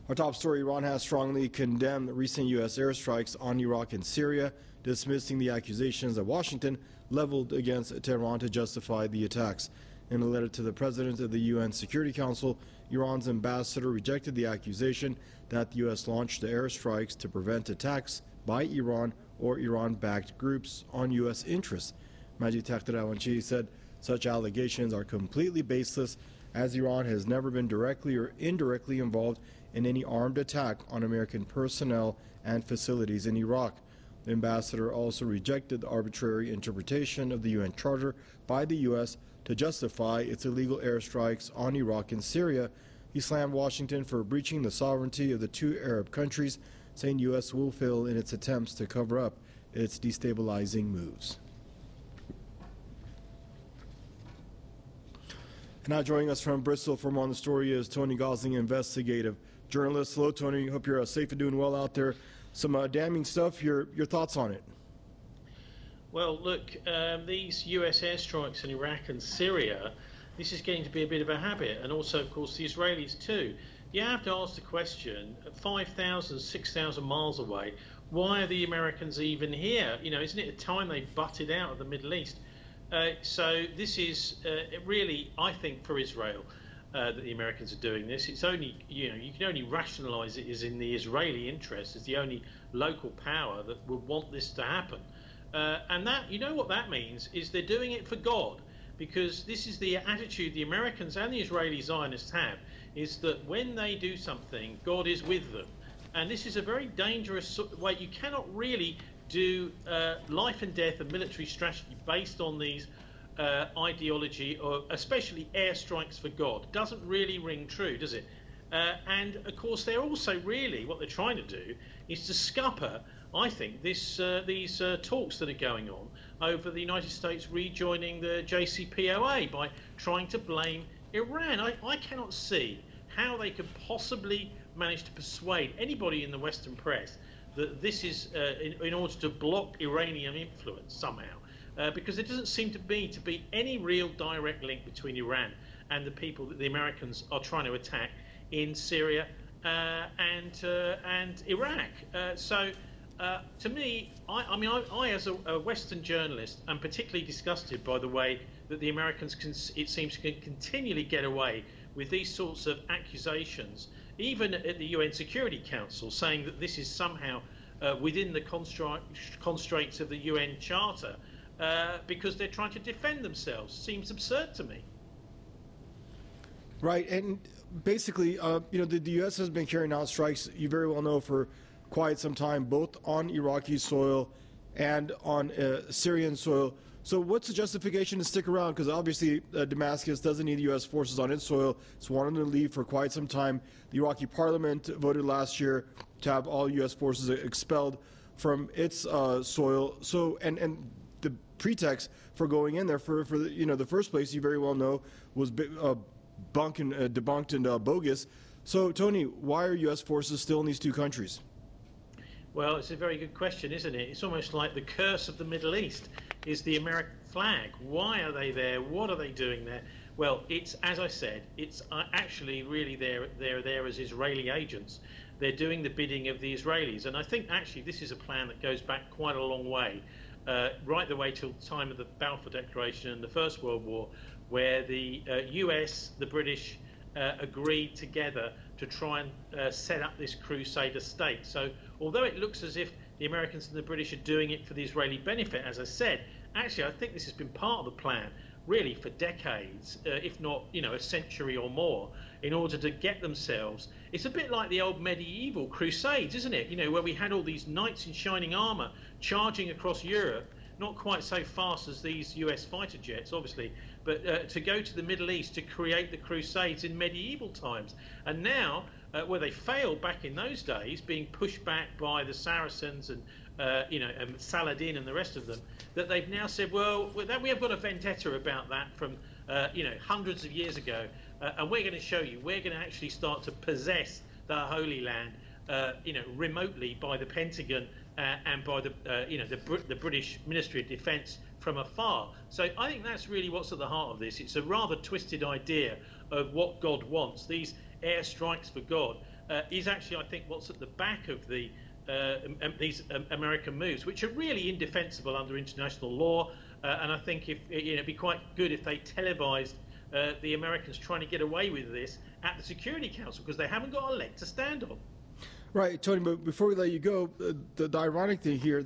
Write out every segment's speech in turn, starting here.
Our top story, Iran has strongly condemned recent U.S. airstrikes on Iraq and Syria, dismissing the accusations that Washington leveled against Tehran to justify the attacks. In a letter to the President of the UN Security Council, Iran's ambassador rejected the accusation that the U.S. launched the airstrikes to prevent attacks by Iran or Iran-backed groups on U.S. interests. Majid Takhtrawanchi said such allegations are completely baseless, as Iran has never been directly or indirectly involved in any armed attack on American personnel and facilities in Iraq. The ambassador also rejected the arbitrary interpretation of the UN Charter by the U.S. to justify its illegal airstrikes on Iraq and Syria. He slammed Washington for breaching the sovereignty of the two Arab countries, saying the U.S. will fail in its attempts to cover up its destabilizing moves. Now joining us from Bristol for more on the story is Tony Gosling, investigative journalist. Hello, Tony. Hope you're safe and doing well out there. Some damning stuff. Your thoughts on it? Well, look, these U.S. airstrikes in Iraq and Syria, this is getting to be a bit of a habit, and also, of course, the Israelis too. You have to ask the question, 5,000, 6,000 miles away, why are the Americans even here? You know, isn't it the time they butted out of the Middle East? So this is really, I think, for Israel that the Americans are doing this. It's only, you know, you can only rationalise it as in the Israeli interest, as the only local power that would want this to happen. And that, you know what that means, is they're doing it for God, because this is the attitude the Americans and the Israeli Zionists have, is that when they do something, God is with them. And this is a very dangerous way. You cannot really do life and death and military strategy based on these ideology, or especially airstrikes for God. Doesn't really ring true, does it? And of course, they're also really, what they're trying to do is to scupper, I think, these talks that are going on over the United States rejoining the JCPOA by trying to blame Iran. I cannot see how they could possibly manage to persuade anybody in the Western press that this is in order to block Iranian influence somehow, because there doesn't seem to be any real direct link between Iran and the people that the Americans are trying to attack in Syria and Iraq. So to me, I as a Western journalist am particularly disgusted by the way that the Americans it seems can continually get away with these sorts of accusations, even at the UN Security Council, saying that this is somehow within the constraints of the UN Charter, because they're trying to defend themselves. Seems absurd to me. Right, and basically, you know, the U.S. has been carrying out strikes, you very well know, for quite some time, both on Iraqi soil and on Syrian soil. So what's the justification to stick around? Because obviously Damascus doesn't need U.S. forces on its soil. It's wanted to leave for quite some time. The Iraqi parliament voted last year to have all U.S. forces expelled from its soil. So and the pretext for going in there for you know, the first place, you very well know, was debunked and bogus. So Tony, why are U.S. forces still in these two countries? Well, it's a very good question, isn't it? It's almost like the curse of the Middle East is the American flag. Why are they there? What are they doing there? Well, it's, as I said, it's actually really they're there as Israeli agents. They're doing the bidding of the Israelis. And I think actually this is a plan that goes back quite a long way, right the way till the time of the Balfour Declaration and the First World War, where the US, the British, agreed together to try and set up this Crusader state. So although it looks as if the Americans and the British are doing it for the Israeli benefit, as I said, actually I think this has been part of the plan really for decades, if not, you know, a century or more, in order to get themselves. It's a bit like the old medieval crusades, isn't it? You know, where we had all these knights in shining armor charging across Europe, not quite so fast as these US fighter jets, obviously, but to go to the Middle East to create the Crusades in medieval times. And now, where they failed back in those days, being pushed back by the Saracens and you know, and Saladin and the rest of them, that they've now said, well, we have got a vendetta about that from you know, hundreds of years ago, and we're going to show you. We're going to actually start to possess the Holy Land, you know, remotely by the Pentagon and by the you know, the British Ministry of Defence from afar. So I think that's really what's at the heart of this. It's a rather twisted idea of what God wants. These airstrikes for God. is actually, I think, what's at the back of these American moves, which are really indefensible under international law. And I think it'd be quite good if they televised the Americans trying to get away with this at the Security Council, because they haven't got a leg to stand on. Right, Tony. But before we let you go, the ironic thing here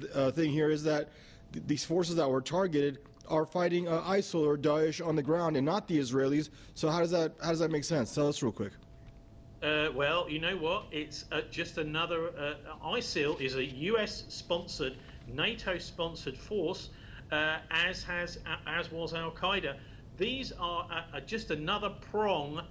is that these forces that were targeted are fighting ISIL or Daesh on the ground and not the Israelis. So how does that make sense? Tell us real quick. Well, you know what? It's just another. ISIL is a U.S.-sponsored, NATO-sponsored force, as was al-Qaeda. These are just another prong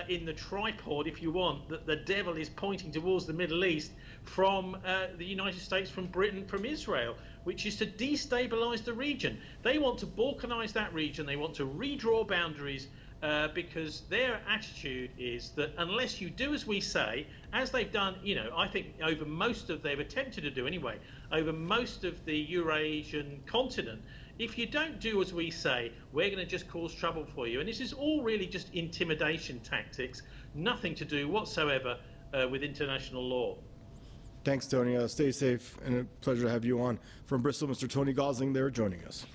in the tripod, if you want, that the devil is pointing towards the Middle East from the United States, from Britain, from Israel, which is to destabilize the region. They want to balkanize that region. They want to redraw boundaries because their attitude is that unless you do as we say, as they've done, I think they've attempted to do anyway, over most of the Eurasian continent, if you don't do as we say, we're going to just cause trouble for you. And this is all really just intimidation tactics, nothing to do whatsoever with international law. Thanks, Tony. Stay safe, and a pleasure to have you on. From Bristol, Mr. Tony Gosling there joining us.